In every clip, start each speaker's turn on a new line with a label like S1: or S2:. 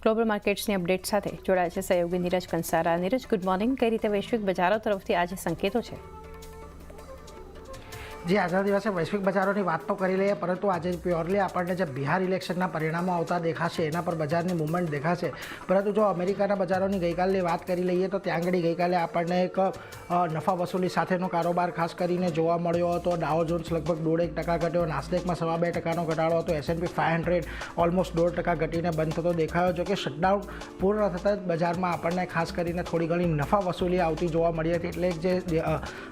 S1: Global માર્કેટ્સની update સાથે જોડાયા છે સહયોગી નીરજ કંસારા। Neeraj, good morning. કઈ રીતે વૈશ્વિક બજારો તરફથી આજે સંકેતો છે?
S2: જે આજના દિવસે વૈશ્વિક બજારોની વાત તો કરી લઈએ, પરંતુ આજે પ્યોરલી આપણને જે બિહાર ઇલેક્શનના પરિણામો આવતા દેખાશે એના પર બજારની મૂવમેન્ટ દેખાશે। પરંતુ જો અમેરિકાના બજારોની ગઈકાલની વાત કરી લઈએ તો ત્યાં આગળ ગઈકાલે આપણને એક નફા વસૂલી સાથેનો કારોબાર ખાસ કરીને જોવા મળ્યો હતો। ડાઉ જોન્સ લગભગ 1.5% ઘટ્યો, નાસ્ડેકમાં 2.25% ઘટાડો હતો, S&P 500 ઓલમોસ્ટ 0.5% ઘટીને બંધ થતો દેખાયો। જો કે શટડાઉન પૂર્ણ થતાં જ બજારમાં આપણને ખાસ કરીને થોડી ઘણી નફા વસૂલી આવતી જોવા મળી હતી। એટલે જે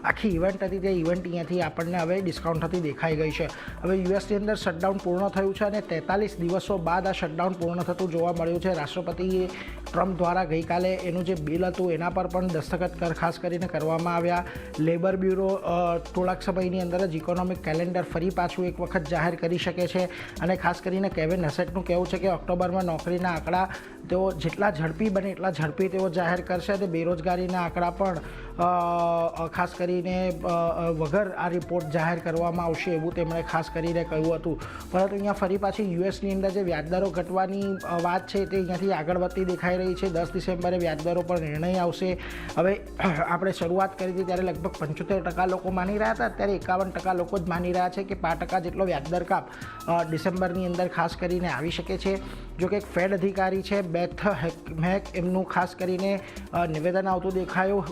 S2: આખી ઇવેન્ટ હતી તે ઇવેન્ટ અહીંયાથી આપણને હવે ડિસ્કાઉન્ટ થતી દેખાઈ ગઈ છે। હવે યુએસની અંદર શટડાઉન પૂર્ણ થયું છે અને 43 દિવસો બાદ આ શટડાઉન પૂર્ણ થતું જોવા મળ્યું છે। રાષ્ટ્રપતિ ટ્રમ્પ દ્વારા ગઈકાલે એનું જે બિલ હતું એના પર પણ દસ્તખત ખાસ કરીને કરવામાં આવ્યા। લેબર બ્યુરો થોડાક સમયની અંદર જ ઇકોનોમિક કેલેન્ડર ફરી પાછું એક વખત જાહેર કરી શકે છે અને ખાસ કરીને કેવિન હેસેટનું કહેવું છે કે ઓક્ટોબરમાં નોકરીના આંકડા તેઓ જેટલા ઝડપી બને એટલા ઝડપી તેઓ જાહેર કરશે અને બેરોજગારીના આંકડા પણ ખાસ કરીને વગર આ રિપોર્ટ જાહેર કરવામાં આવશે એવું તેમણે ખાસ કરીને કહ્યું હતું। પરંતુ અહીંયા ફરી પાછી યુએસની અંદર જે વ્યાજદરો ઘટવાની વાત છે તે અહીંયાથી આગળ વધતી દેખાઈ રહી છે। 10 ડિસેમ્બરે વ્યાજદરો પર નિર્ણય આવશે। હવે આપણે શરૂઆત કરી હતી ત્યારે લગભગ 75% લોકો માની રહ્યા હતા, અત્યારે 51% લોકો જ માની રહ્યા છે કે 5% જેટલો વ્યાજદર કાપ ડિસેમ્બરની અંદર ખાસ કરીને આવી શકે છે। જો કે એક ફેડ અધિકારી છે બેથ મેક, એમનું ખાસ કરીને નિવેદન આવતું દેખાયું।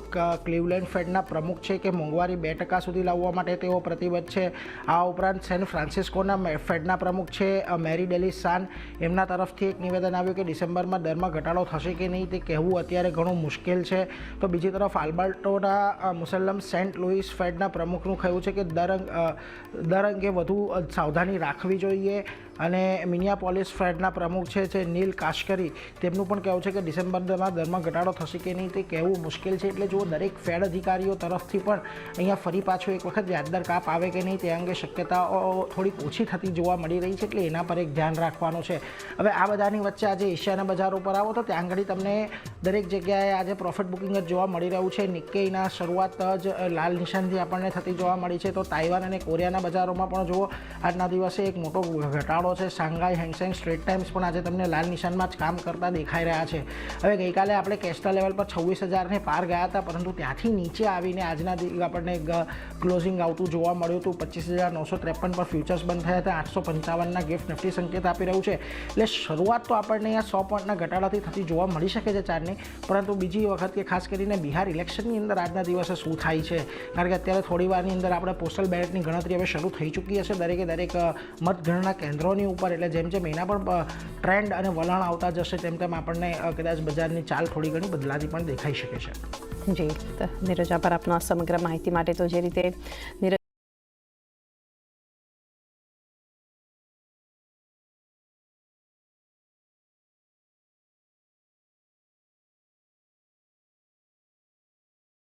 S2: ક્લિવલેન્ડ ફેડના પ્રમુખ છે કે મોંઘવારી 2% સુધી લાવવા માટે તેઓ પ્રતિબદ્ધ છે। આ ઉપરાંત સેન ફ્રાન્સિસ્કોના ફેડના પ્રમુખ છે મેરી ડેલિસ સાન, એમના તરફથી એક નિવેદન આવ્યું કે ડિસેમ્બરમાં દરમાં ઘટાડો થશે કે નહીં તે કહેવું અત્યારે ઘણું મુશ્કેલ છે। તો બીજી તરફ આલ્બર્ટોના મુસલ્લમ સેન્ટ લુઇસ ફેડના પ્રમુખનું કહ્યું છે કે દર અંગે વધુ સાવધાની રાખવી જોઈએ અને મિનિયાપોલિસ ફેડના પ્રમુખ છે જે નીલ કાશ્કરી, તેમનું પણ કહેવું છે કે ડિસેમ્બરમાં દરમાં ઘટાડો થશે કે નહીં તે કહેવું મુશ્કેલ છે। એટલે જો દરેક ફેડ અધિકારીઓ તરફથી પણ અહીંયા ફરી પાછો એક વખત વ્યાજદર કાપ આવે કે નહીં તે અંગે શક્યતાઓ થોડીક ઓછી થતી જોવા મળી રહી છે, એટલે એના પર એક ધ્યાન રાખવાનું છે। હવે આ બધાની વચ્ચે આજે એશિયાના બજારો પર આવો તો ત્યાં આગળ તમને દરેક જગ્યાએ આજે પ્રોફિટ બુકિંગ જ જોવા મળી રહ્યું છે। નિક્કેઈના શરૂઆત જ લાલ નિશાનથી આપણને થતી જોવા મળી છે, તો તાઇવાન અને કોરિયાના બજારોમાં પણ જુઓ આજના દિવસે એક મોટો ઘટાડો છે। શાંઘાઈ હેંગસેંગ સ્ટ્રેટ ટાઈમ્સ પણ આજે તમને લાલ નિશાનમાં જ કામ કરતા દેખાઈ રહ્યા છે। હવે ગઈકાલે આપણે કેશના લેવલ પર 26,000ને પાર ગયા હતા, પરંતુ ત્યાંથી નીચે આવીને આજના આપણને ક્લોઝિંગ આવતું જોવા મળ્યું હતું। 25,953 પર ફ્યુચર્સ બંધ થયા હતા। 855ના ગિફ્ટ નિફ્ટી સંકેત આપી રહ્યું છે। એટલે શરૂઆત તો આપણને અહીંયા 100 પોઈન્ટના ઘટાડાથી થતી જોવા મળી શકે છે ચારની, પરંતુ બીજી વખત કે ખાસ કરીને બિહાર ઇલેક્શનની અંદર આજના દિવસે શું થાય છે, કારણ કે અત્યારે થોડી વારની અંદર આપણે પોસ્ટલ બેલેટની ગણતરી હવે શરૂ થઈ ચૂકી હશે દરેકે દરેક મતગણના કેન્દ્રોની ઉપર। એટલે જેમ જેમ એના પણ ટ્રેન્ડ અને વલણ આવતા જશે તેમ તેમ આપણને કદાચ બજારની ચાલ થોડી ઘણી બદલાતી પણ દેખાઈ શકે છે।
S1: જી નીરજ, આભાર આપનો સમગ્ર માહિતી માટે। તો જે રીતે નીરજ